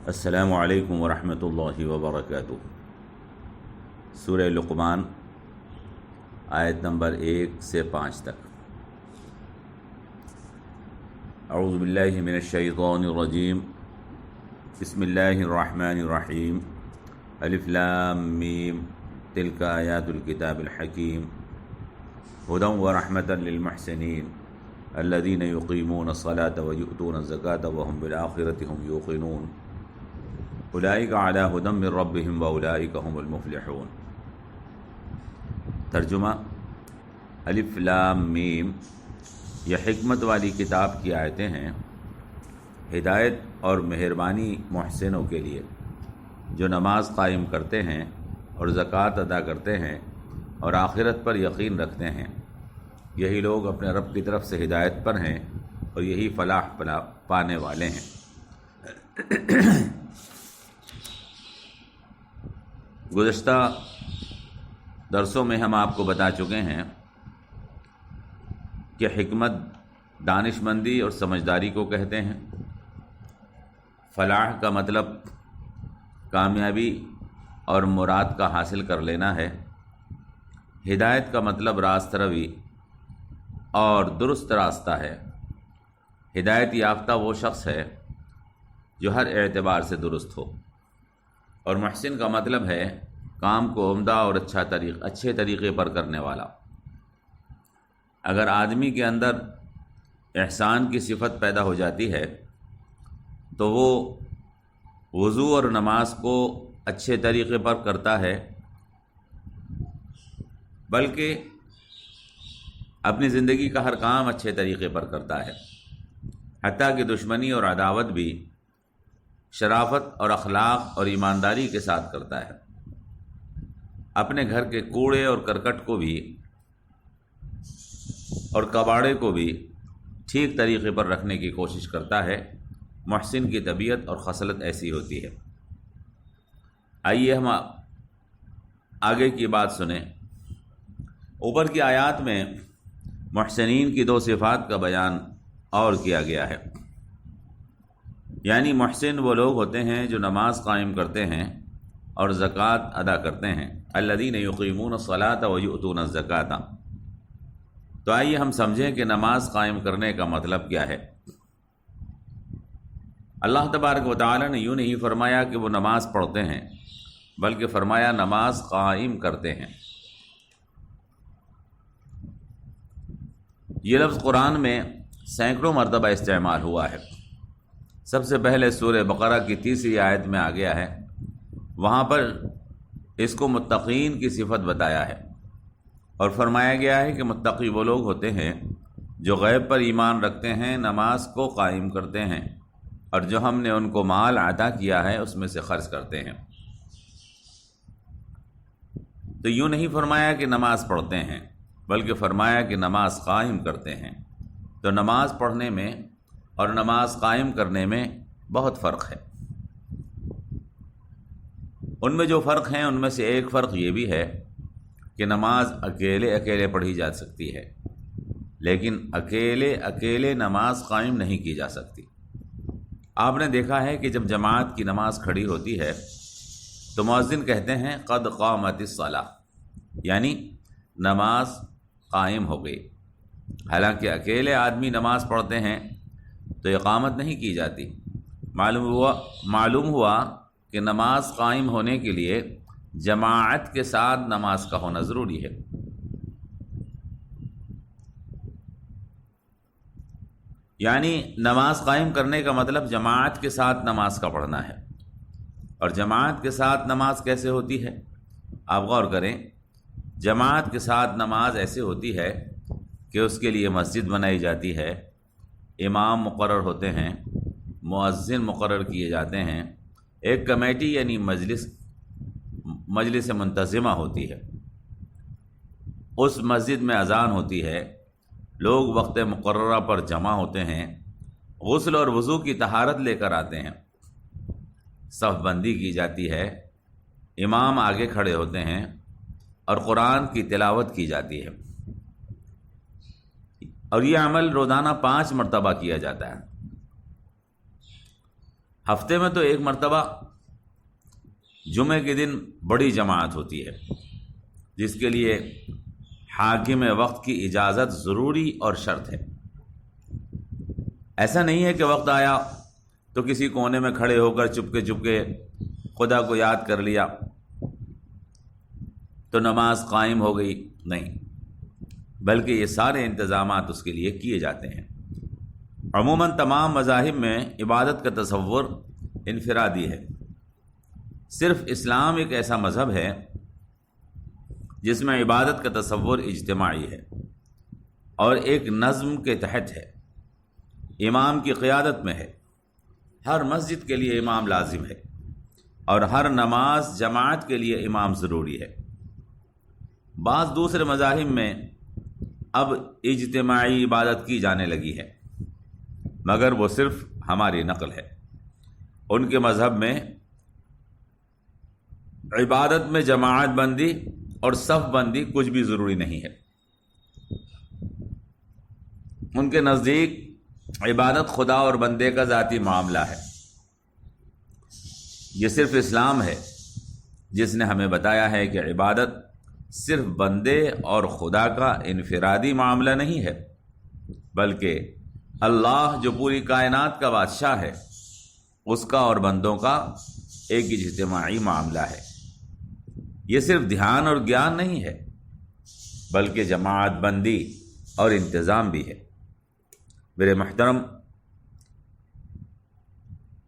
السلام علیکم ورحمۃ اللہ وبرکاتہ۔ سورہ لقمان آیت نمبر 1 سے 5 تک۔ اعوذ باللہ من الشیطان الرجیم، بسم اللہ الرحمن الرحیم۔ الف لام میم، تلک آیات الکتاب الحکیم، ھدی ورحمۃ للمحسنین الذین یقیمون الصلاة ویؤتون الزکاة وهم بالآخرة هم یوقنون، اولئک علی ھدی من ربہم واولئک هم المفلحون۔ ترجمہ: الف لام میم یہ حکمت والی کتاب کی آیتیں ہیں، ہدایت اور مہربانی محسنوں کے لیے جو نماز قائم کرتے ہیں اور زکوٰۃ ادا کرتے ہیں اور آخرت پر یقین رکھتے ہیں۔ یہی لوگ اپنے رب کی طرف سے ہدایت پر ہیں اور یہی فلاح پانے والے ہیں۔ گزشتہ درسوں میں ہم آپ کو بتا چکے ہیں کہ حکمت دانش مندی اور سمجھداری کو کہتے ہیں۔ فلاح کا مطلب کامیابی اور مراد کا حاصل کر لینا ہے۔ ہدایت کا مطلب راست روی اور درست راستہ ہے۔ ہدایت یافتہ وہ شخص ہے جو ہر اعتبار سے درست ہو، اور محسن کا مطلب ہے کام کو عمدہ اور اچھے طریقے پر کرنے والا۔ اگر آدمی کے اندر احسان کی صفت پیدا ہو جاتی ہے تو وہ وضو اور نماز کو اچھے طریقے پر کرتا ہے، بلکہ اپنی زندگی کا ہر کام اچھے طریقے پر کرتا ہے، حتیٰ کہ دشمنی اور عداوت بھی شرافت اور اخلاق اور ایمانداری کے ساتھ کرتا ہے۔ اپنے گھر کے کوڑے اور کرکٹ کو بھی اور کباڑے کو بھی ٹھیک طریقے پر رکھنے کی کوشش کرتا ہے۔ محسن کی طبیعت اور خصلت ایسی ہوتی ہے۔ آئیے ہم آگے کی بات سنیں۔ اوپر کی آیات میں محسنین کی 2 صفات کا بیان اور کیا گیا ہے، یعنی محسن وہ لوگ ہوتے ہیں جو نماز قائم کرتے ہیں اور زکوٰۃ ادا کرتے ہیں۔ الذین یقیمون الصلاة ویؤتون الزکاة۔ تو آئیے ہم سمجھیں کہ نماز قائم کرنے کا مطلب کیا ہے۔ اللہ تبارک و تعالی نے یوں نہیں فرمایا کہ وہ نماز پڑھتے ہیں، بلکہ فرمایا نماز قائم کرتے ہیں۔ یہ لفظ قرآن میں سینکڑوں مرتبہ استعمال ہوا ہے۔ سب سے پہلے سورہ بقرہ کی 30 آیت میں آ گیا ہے، وہاں پر اس کو متقین کی صفت بتایا ہے، اور فرمایا گیا ہے کہ متقی وہ لوگ ہوتے ہیں جو غیب پر ایمان رکھتے ہیں، نماز کو قائم کرتے ہیں، اور جو ہم نے ان کو مال عطا کیا ہے اس میں سے خرچ کرتے ہیں۔ تو یوں نہیں فرمایا کہ نماز پڑھتے ہیں، بلکہ فرمایا کہ نماز قائم کرتے ہیں۔ تو نماز پڑھنے میں اور نماز قائم کرنے میں بہت فرق ہے۔ ان میں جو فرق ہیں ان میں سے ایک فرق یہ بھی ہے کہ نماز اکیلے پڑھی جا سکتی ہے، لیکن اکیلے نماز قائم نہیں کی جا سکتی۔ آپ نے دیکھا ہے کہ جب جماعت کی نماز کھڑی ہوتی ہے تو مؤذن کہتے ہیں قد قامت الصلاۃ، یعنی نماز قائم ہو گئی۔ حالانکہ اکیلے آدمی نماز پڑھتے ہیں تو اقامت نہیں کی جاتی۔ معلوم ہوا کہ نماز قائم ہونے کے لیے جماعت کے ساتھ نماز کا ہونا ضروری ہے۔ یعنی نماز قائم کرنے کا مطلب جماعت کے ساتھ نماز کا پڑھنا ہے۔ اور جماعت کے ساتھ نماز کیسے ہوتی ہے؟ آپ غور کریں۔ جماعت کے ساتھ نماز ایسے ہوتی ہے کہ اس کے لیے مسجد بنائی جاتی ہے، امام مقرر ہوتے ہیں، مؤذن مقرر کیے جاتے ہیں، ایک کمیٹی یعنی مجلس منتظمہ ہوتی ہے، اس مسجد میں اذان ہوتی ہے، لوگ وقت مقررہ پر جمع ہوتے ہیں، غسل اور وضو کی طہارت لے کر آتے ہیں، صف بندی کی جاتی ہے، امام آگے کھڑے ہوتے ہیں اور قرآن کی تلاوت کی جاتی ہے، اور یہ عمل روزانہ 5 مرتبہ کیا جاتا ہے۔ ہفتے میں تو ایک مرتبہ جمعے کے دن بڑی جماعت ہوتی ہے، جس کے لیے حاکم وقت کی اجازت ضروری اور شرط ہے۔ ایسا نہیں ہے کہ وقت آیا تو کسی کونے میں کھڑے ہو کر چپکے خدا کو یاد کر لیا تو نماز قائم ہو گئی، نہیں، بلکہ یہ سارے انتظامات اس کے لیے کیے جاتے ہیں۔ عموماً تمام مذاہب میں عبادت کا تصور انفرادی ہے، صرف اسلام ایک ایسا مذہب ہے جس میں عبادت کا تصور اجتماعی ہے اور ایک نظم کے تحت ہے، امام کی قیادت میں ہے۔ ہر مسجد کے لیے امام لازم ہے اور ہر نماز جماعت کے لیے امام ضروری ہے۔ بعض دوسرے مذاہب میں اب اجتماعی عبادت کی جانے لگی ہے، مگر وہ صرف ہماری نقل ہے۔ ان کے مذہب میں عبادت میں جماعت بندی اور صف بندی کچھ بھی ضروری نہیں ہے۔ ان کے نزدیک عبادت خدا اور بندے کا ذاتی معاملہ ہے۔ یہ صرف اسلام ہے جس نے ہمیں بتایا ہے کہ عبادت صرف بندے اور خدا کا انفرادی معاملہ نہیں ہے، بلکہ اللہ جو پوری کائنات کا بادشاہ ہے اس کا اور بندوں کا ایک اجتماعی معاملہ ہے۔ یہ صرف دھیان اور گیان نہیں ہے، بلکہ جماعت بندی اور انتظام بھی ہے۔ میرے محترم،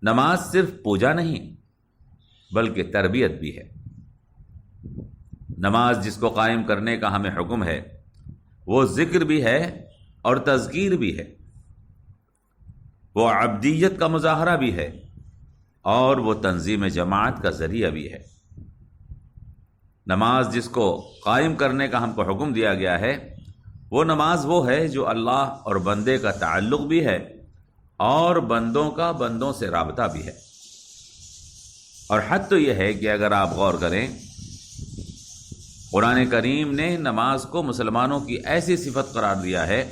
نماز صرف پوجا نہیں بلکہ تربیت بھی ہے۔ نماز جس کو قائم کرنے کا ہمیں حکم ہے وہ ذکر بھی ہے اور تذکیر بھی ہے، وہ عبدیت کا مظاہرہ بھی ہے اور وہ تنظیم جماعت کا ذریعہ بھی ہے۔ نماز جس کو قائم کرنے کا ہم کو حکم دیا گیا ہے وہ نماز وہ ہے جو اللہ اور بندے کا تعلق بھی ہے اور بندوں کا بندوں سے رابطہ بھی ہے۔ اور حد تو یہ ہے کہ اگر آپ غور کریں، قرآن کریم نے نماز کو مسلمانوں کی ایسی صفت قرار دیا ہے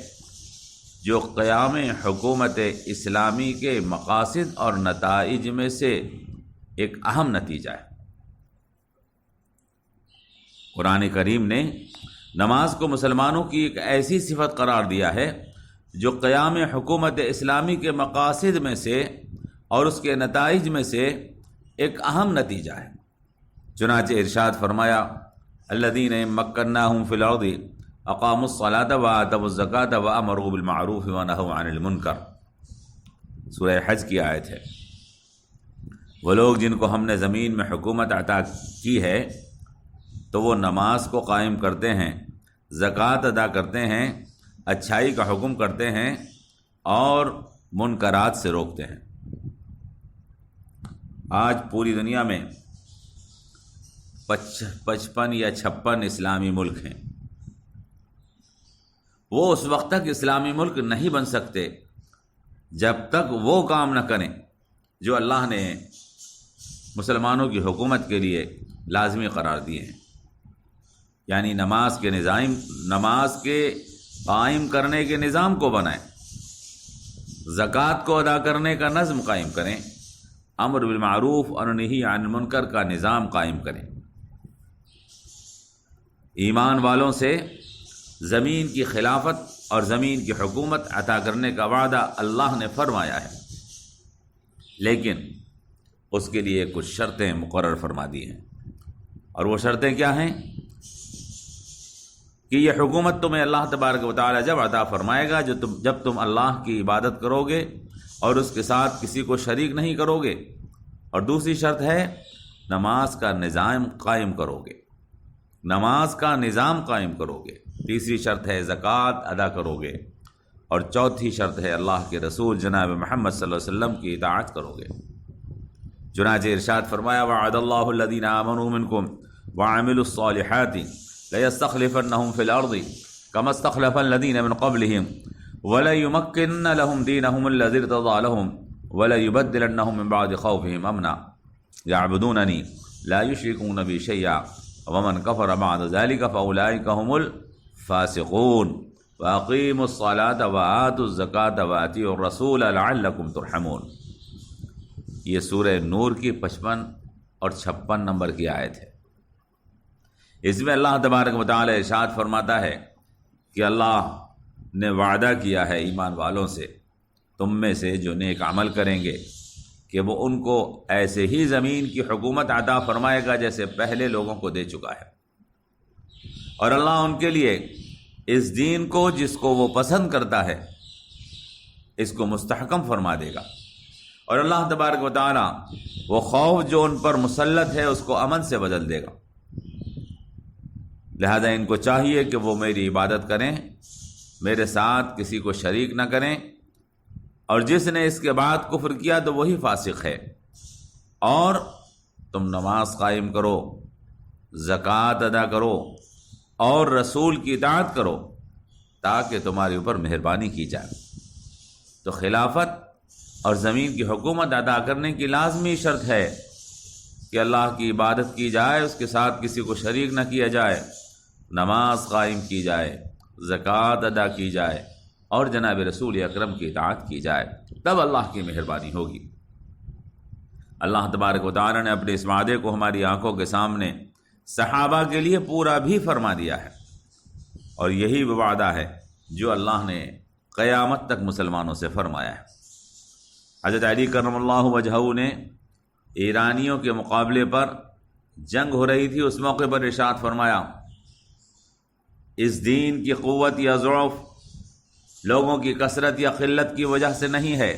جو قیام حکومت اسلامی کے مقاصد اور نتائج میں سے ایک اہم نتیجہ ہے۔ قرآن کریم نے نماز کو مسلمانوں کی ایک ایسی صفت قرار دیا ہے جو قیام حکومت اسلامی کے مقاصد میں سے اور اس کے نتائج میں سے ایک اہم نتیجہ ہے۔ چنانچہ ارشاد فرمایا، الذین مکناہم فی الارض اقاموا الصلاۃ وآتوا الزکاۃ وامروا بالمعروف ونہوا عن المنکر، سورہ حج کی آیت ہے۔ وہ لوگ جن کو ہم نے زمین میں حکومت عطا کی ہے تو وہ نماز کو قائم کرتے ہیں، زکوٰۃ ادا کرتے ہیں، اچھائی کا حکم کرتے ہیں اور منکرات سے روکتے ہیں۔ آج پوری دنیا میں 55 یا 56 اسلامی ملک ہیں۔ وہ اس وقت تک اسلامی ملک نہیں بن سکتے جب تک وہ کام نہ کریں جو اللہ نے مسلمانوں کی حکومت کے لیے لازمی قرار دیے ہیں، یعنی نماز کے قائم کرنے کے نظام کو بنائیں، زکوٰۃ کو ادا کرنے کا نظم قائم کریں، امر بالمعروف اور نہی عن المنکر کا نظام قائم کریں۔ ایمان والوں سے زمین کی خلافت اور زمین کی حکومت عطا کرنے کا وعدہ اللہ نے فرمایا ہے، لیکن اس کے لیے کچھ شرطیں مقرر فرما دی ہیں۔ اور وہ شرطیں کیا ہیں؟ کہ یہ حکومت تمہیں اللہ تبارک و تعالی جب عطا فرمائے گا جب تم اللہ کی عبادت کرو گے اور اس کے ساتھ کسی کو شریک نہیں کرو گے، اور دوسری شرط ہے نماز کا نظام قائم کرو گے، نماز کا نظام قائم کرو گے، تیسری شرط ہے زکوٰۃ ادا کرو گے، اور چوتھی شرط ہے اللہ کے رسول جناب محمد صلی اللہ علیہ وسلم کی اطاعت کرو گے۔ چنانچہ ارشاد فرمایا، وعد اللہ الذین آمنوا منکم وعملوا الصالحات لَيَسْتَخْلِفَنَّهُمْ فِي الْأَرْضِ كَمَا اسْتَخْلَفَ الَّذِينَ مِنْ قَبْلِهِمْ وَلَيُمَكِّنَّ لَهُمْ دِينَهُمُ الَّذِي ارْتَضَىٰ لَهُمْ وَلَيُبَدِّلَنَّهُمْ مِنْ بَعْدِ خَوْفِهِمْ أَمْنًا يَعْبُدُونَنِي لَا يُشْرِكُونَ بِي شَيْئًا وَمَنْ كَفَرَ بَعْدَ ذَلِكَ فَأُولَٰئِكَ هُمُ الْفَاسِقُونَ وَأَقِيمُوا الصَّلَاةَ وَآتُوا الزَّكَاةَ وَأَطِيعُوا الرَّسُولَ لَعَلَّكُمْ تُرْحَمُونَ۔ یہ سورہ نور کی 55 اور 56 نمبر کی آیت ہے۔ اس میں اللہ تبارک و تعالی ارشاد فرماتا ہے کہ اللہ نے وعدہ کیا ہے ایمان والوں سے، تم میں سے جو نیک عمل کریں گے کہ وہ ان کو ایسے ہی زمین کی حکومت عطا فرمائے گا جیسے پہلے لوگوں کو دے چکا ہے، اور اللہ ان کے لیے اس دین کو جس کو وہ پسند کرتا ہے اس کو مستحکم فرما دے گا، اور اللہ تبارک و تعالی وہ خوف جو ان پر مسلط ہے اس کو امن سے بدل دے گا۔ لہذا ان کو چاہیے کہ وہ میری عبادت کریں، میرے ساتھ کسی کو شریک نہ کریں، اور جس نے اس کے بعد کفر کیا تو وہی فاسق ہے، اور تم نماز قائم کرو، زکوٰۃ ادا کرو اور رسول کی اطاعت کرو تاکہ تمہارے اوپر مہربانی کی جائے۔ تو خلافت اور زمین کی حکومت ادا کرنے کی لازمی شرط ہے کہ اللہ کی عبادت کی جائے، اس کے ساتھ کسی کو شریک نہ کیا جائے، نماز قائم کی جائے، زکوٰۃ ادا کی جائے اور جناب رسول اکرم کی اطاعت کی جائے، تب اللہ کی مہربانی ہوگی۔ اللہ تبارک و تعالی نے اپنے اس وعدے کو ہماری آنکھوں کے سامنے صحابہ کے لیے پورا بھی فرما دیا ہے، اور یہی وہ وعدہ ہے جو اللہ نے قیامت تک مسلمانوں سے فرمایا ہے۔ حضرت علی کرم اللہ وجہہ نے ایرانیوں کے مقابلے پر جنگ ہو رہی تھی، اس موقع پر ارشاد فرمایا، اس دین کی قوت یا ضعف لوگوں کی کثرت یا قلت کی وجہ سے نہیں ہے،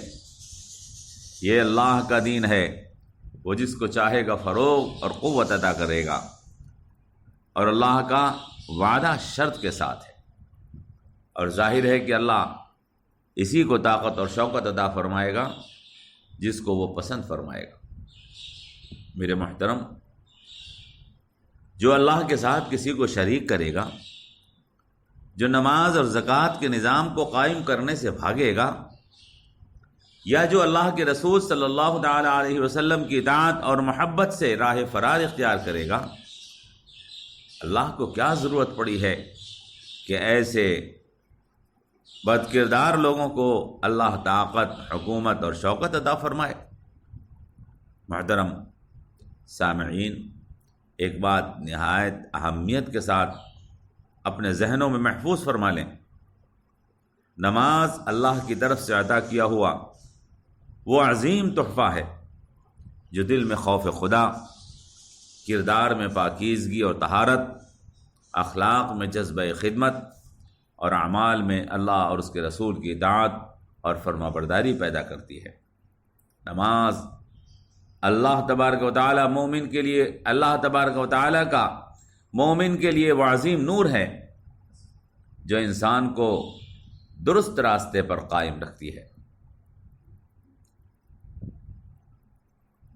یہ اللہ کا دین ہے، وہ جس کو چاہے گا فروغ اور قوت عطا کرے گا، اور اللہ کا وعدہ شرط کے ساتھ ہے، اور ظاہر ہے کہ اللہ اسی کو طاقت اور شوکت عطا فرمائے گا جس کو وہ پسند فرمائے گا۔ میرے محترم، جو اللہ کے ساتھ کسی کو شریک کرے گا، جو نماز اور زکوٰۃ کے نظام کو قائم کرنے سے بھاگے گا، یا جو اللہ کے رسول صلی اللہ تعالی علیہ وسلم کی اطاعت اور محبت سے راہ فرار اختیار کرے گا، اللہ کو کیا ضرورت پڑی ہے کہ ایسے بد کردار لوگوں کو اللہ طاقت، حکومت اور شوکت عطا فرمائے۔ محترم سامعین، ایک بات نہایت اہمیت کے ساتھ اپنے ذہنوں میں محفوظ فرما لیں، نماز اللہ کی طرف سے عطا کیا ہوا وہ عظیم تحفہ ہے جو دل میں خوف خدا، کردار میں پاکیزگی اور طہارت، اخلاق میں جذبہ خدمت اور اعمال میں اللہ اور اس کے رسول کی اطاعت اور فرما برداری پیدا کرتی ہے۔ نماز اللہ تبارک و تعالی مومن کے لیے، اللہ تبارک و تعالی کا مومن کے لیے وہ عظیم نور ہے جو انسان کو درست راستے پر قائم رکھتی ہے۔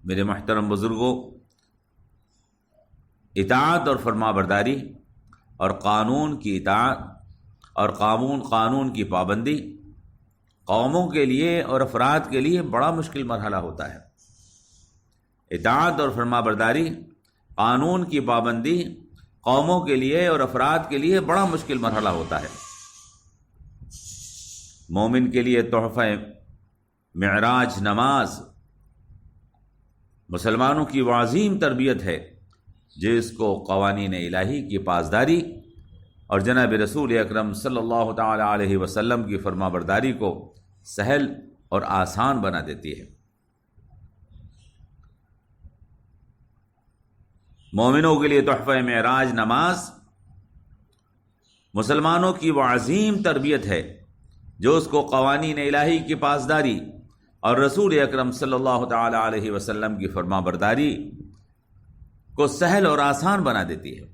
میرے محترم بزرگوں، اطاعت اور فرما برداری اور قانون کی اطاعت اور قانون کی پابندی قوموں کے لیے اور افراد کے لیے بڑا مشکل مرحلہ ہوتا ہے۔ اطاعت اور فرما برداری، قانون کی پابندی قوموں کے لیے اور افراد کے لیے بڑا مشکل مرحلہ ہوتا ہے۔ مومن کے لیے تحفہ معراج نماز مسلمانوں کی وہ عظیم تربیت ہے جس کو قوانین الہی کی پاسداری اور جناب رسول اکرم صلی اللہ تعالی علیہ وسلم کی فرما برداری کو سہل اور آسان بنا دیتی ہے۔ مومنوں کے لیے تحفہ معراج نماز مسلمانوں کی وہ عظیم تربیت ہے جو اس کو قوانین الہی کی پاسداری اور رسول اکرم صلی اللہ تعالی علیہ وسلم کی فرما برداری کو سہل اور آسان بنا دیتی ہے۔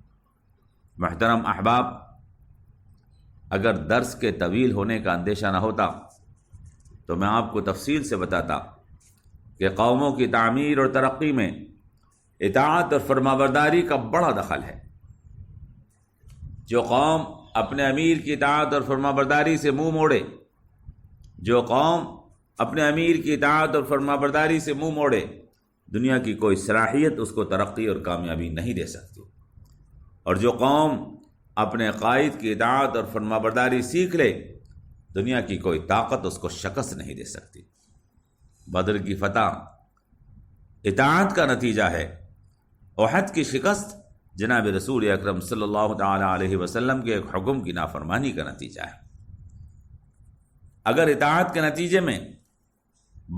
محترم احباب، اگر درس کے طویل ہونے کا اندیشہ نہ ہوتا تو میں آپ کو تفصیل سے بتاتا کہ قوموں کی تعمیر اور ترقی میں اطاعت اور فرمانبرداری کا بڑا دخل ہے۔ جو قوم اپنے امیر کی اطاعت اور فرمانبرداری سے منہ موڑے، جو قوم اپنے امیر کی اطاعت اور فرمانبرداری سے منہ موڑے، دنیا کی کوئی صلاحیت اس کو ترقی اور کامیابی نہیں دے سکتی، اور جو قوم اپنے قائد کی اطاعت اور فرمانبرداری سیکھ لے، دنیا کی کوئی طاقت اس کو شکست نہیں دے سکتی۔ بدر کی فتح اطاعت کا نتیجہ ہے۔ احد کی شکست جناب رسول اکرم صلی اللہ تعالی علیہ وسلم کے ایک حکم کی نافرمانی کا نتیجہ ہے۔ اگر اطاعت کے نتیجے میں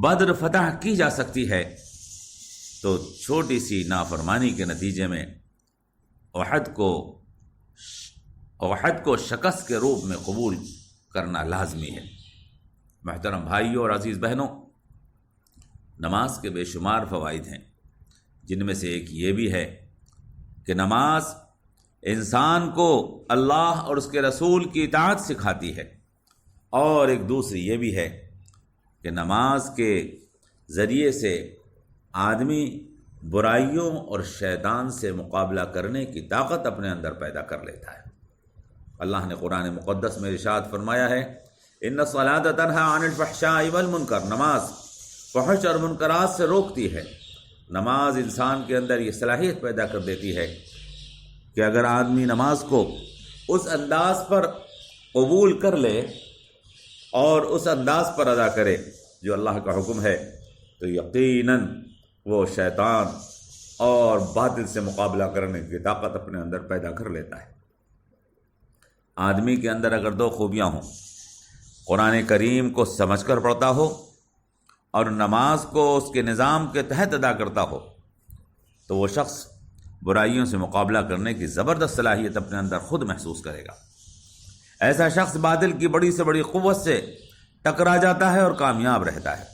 بدر فتح کی جا سکتی ہے تو چھوٹی سی نافرمانی کے نتیجے میں احد کو شکست کے روپ میں قبول کرنا لازمی ہے۔ محترم بھائیوں اور عزیز بہنوں، نماز کے بے شمار فوائد ہیں، جن میں سے ایک یہ بھی ہے کہ نماز انسان کو اللہ اور اس کے رسول کی اطاعت سکھاتی ہے، اور ایک دوسری یہ بھی ہے کہ نماز کے ذریعے سے آدمی برائیوں اور شیطان سے مقابلہ کرنے کی طاقت اپنے اندر پیدا کر لیتا ہے۔ اللہ نے قرآن مقدس میں ارشاد فرمایا ہے، ان الصلاۃ تنہی عن الفحشاء والمنکر، نماز فحش اور منکرات سے روکتی ہے۔ نماز انسان کے اندر یہ صلاحیت پیدا کر دیتی ہے کہ اگر آدمی نماز کو اس انداز پر قبول کر لے اور اس انداز پر ادا کرے جو اللہ کا حکم ہے، تو یقیناً وہ شیطان اور باطل سے مقابلہ کرنے کی طاقت اپنے اندر پیدا کر لیتا ہے۔ آدمی کے اندر اگر دو خوبیاں ہوں، قرآن کریم کو سمجھ کر پڑھتا ہو اور نماز کو اس کے نظام کے تحت ادا کرتا ہو، تو وہ شخص برائیوں سے مقابلہ کرنے کی زبردست صلاحیت اپنے اندر خود محسوس کرے گا۔ ایسا شخص باطل کی بڑی سے بڑی قوت سے ٹکرا جاتا ہے اور کامیاب رہتا ہے۔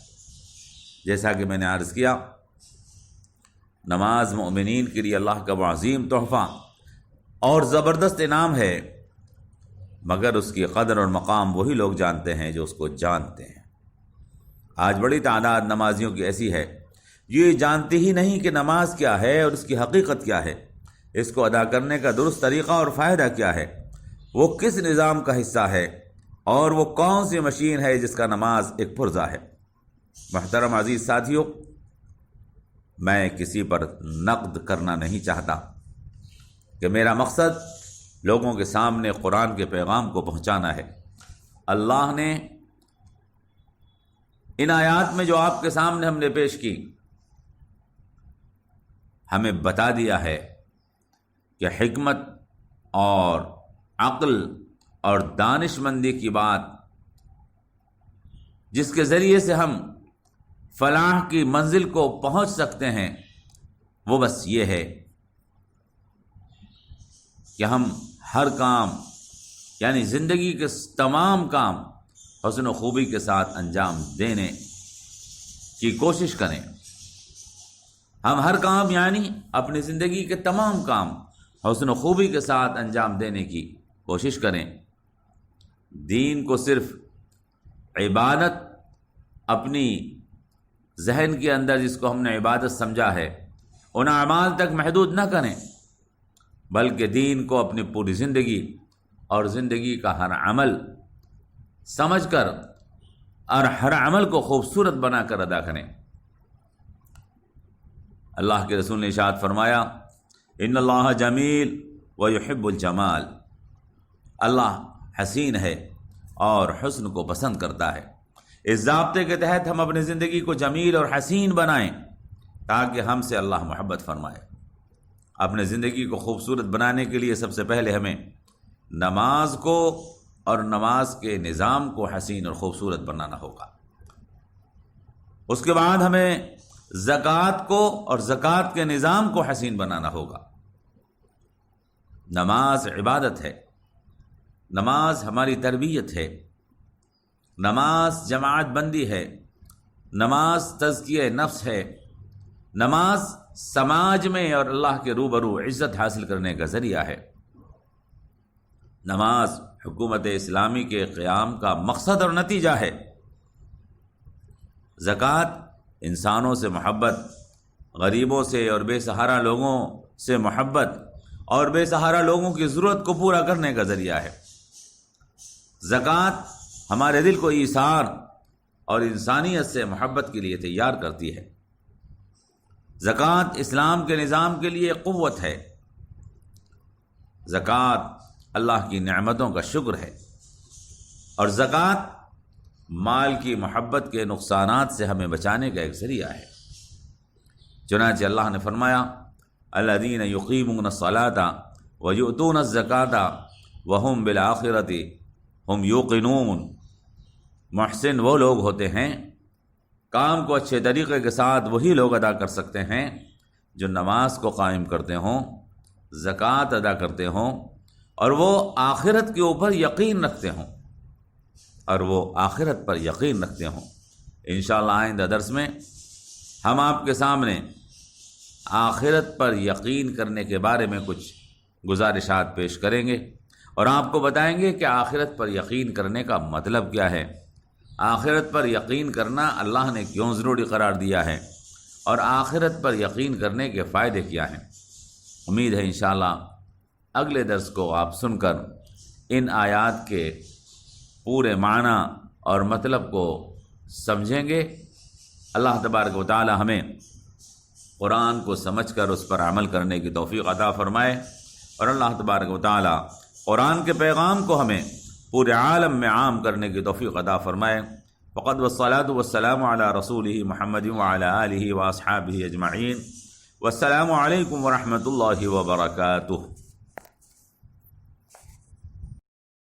جیسا کہ میں نے عرض کیا، نماز مومنین کے لیے اللہ کا وہ عظیم تحفہ اور زبردست انعام ہے، مگر اس کی قدر اور مقام وہی لوگ جانتے ہیں جو اس کو جانتے ہیں۔ آج بڑی تعداد نمازیوں کی ایسی ہے جو یہ جانتی ہی نہیں کہ نماز کیا ہے اور اس کی حقیقت کیا ہے، اس کو ادا کرنے کا درست طریقہ اور فائدہ کیا ہے، وہ کس نظام کا حصہ ہے، اور وہ کون سی مشین ہے جس کا نماز ایک پرزہ ہے۔ محترم عزیز ساتھیوں، میں کسی پر نقد کرنا نہیں چاہتا کہ میرا مقصد لوگوں کے سامنے قرآن کے پیغام کو پہنچانا ہے۔ اللہ نے ان آیات میں جو آپ کے سامنے ہم نے پیش کی، ہمیں بتا دیا ہے کہ حکمت اور عقل اور دانش مندی کی بات جس کے ذریعے سے ہم فلاح کی منزل کو پہنچ سکتے ہیں، وہ بس یہ ہے کہ ہم ہر کام، یعنی زندگی کے تمام کام حسن و خوبی کے ساتھ انجام دینے کی کوشش کریں۔ ہم ہر کام، یعنی اپنی زندگی کے تمام کام حسن و خوبی کے ساتھ انجام دینے کی کوشش کریں۔ دین کو صرف عبادت، اپنی ذہن کے اندر جس کو ہم نے عبادت سمجھا ہے، ان اعمال تک محدود نہ کریں، بلکہ دین کو اپنی پوری زندگی اور زندگی کا ہر عمل سمجھ کر اور ہر عمل کو خوبصورت بنا کر ادا کریں۔ اللہ کے رسول نے ارشاد فرمایا، ان اللہ جمیل ویحب الجمال، اللہ حسین ہے اور حسن کو پسند کرتا ہے۔ اس ضابطے کے تحت ہم اپنی زندگی کو جمیل اور حسین بنائیں تاکہ ہم سے اللہ محبت فرمائے۔ اپنے زندگی کو خوبصورت بنانے کے لیے سب سے پہلے ہمیں نماز کو اور نماز کے نظام کو حسین اور خوبصورت بنانا ہوگا۔ اس کے بعد ہمیں زکوٰۃ کو اور زکوٰۃ کے نظام کو حسین بنانا ہوگا۔ نماز عبادت ہے، نماز ہماری تربیت ہے، نماز جماعت بندی ہے، نماز تزکیہ نفس ہے، نماز سماج میں اور اللہ کے روبرو عزت حاصل کرنے کا ذریعہ ہے۔ نماز حکومت اسلامی کے قیام کا مقصد اور نتیجہ ہے۔ زکوٰۃ انسانوں سے محبت، غریبوں سے اور بے سہارا لوگوں سے محبت اور بے سہارا لوگوں کی ضرورت کو پورا کرنے کا ذریعہ ہے۔ زکوٰۃ ہمارے دل کو ایثار اور انسانیت سے محبت کے لیے تیار کرتی ہے۔ زکوٰۃ اسلام کے نظام کے لیے قوت ہے۔ زکوٰۃ اللہ کی نعمتوں کا شکر ہے، اور زکوٰۃ مال کی محبت کے نقصانات سے ہمیں بچانے کا ایک ذریعہ ہے۔ چنانچہ اللہ نے فرمایا الذین یقیمون الصلاۃ ویؤتون الزکاۃ وہم بالآخرۃ ہم یوقنون، محسن وہ لوگ ہوتے ہیں، کام کو اچھے طریقے کے ساتھ وہی لوگ ادا کر سکتے ہیں جو نماز کو قائم کرتے ہوں، زکوٰۃ ادا کرتے ہوں، اور وہ آخرت کے اوپر یقین رکھتے ہوں، انشاءاللہ آئندہ درس میں ہم آپ کے سامنے آخرت پر یقین کرنے کے بارے میں کچھ گزارشات پیش کریں گے اور آپ کو بتائیں گے کہ آخرت پر یقین کرنے کا مطلب کیا ہے، آخرت پر یقین کرنا اللہ نے کیوں ضروری قرار دیا ہے، اور آخرت پر یقین کرنے کے فائدے کیا ہیں۔ امید ہے انشاءاللہ اگلے درس کو آپ سن کر ان آیات کے پورے معنی اور مطلب کو سمجھیں گے۔ اللہ تبارک و تعالی ہمیں قرآن کو سمجھ کر اس پر عمل کرنے کی توفیق عطا فرمائے، اور اللہ تبارک و تعالی قرآن کے پیغام کو ہمیں پورے عالم میں عام کرنے کی توفیق عطا فرمائے۔ فقط والصلاۃ والسلام علی رسولہ محمد وعلی آلہ واصحابہ اجمعین، والسلام علیکم ورحمۃ اللہ وبرکاتہ۔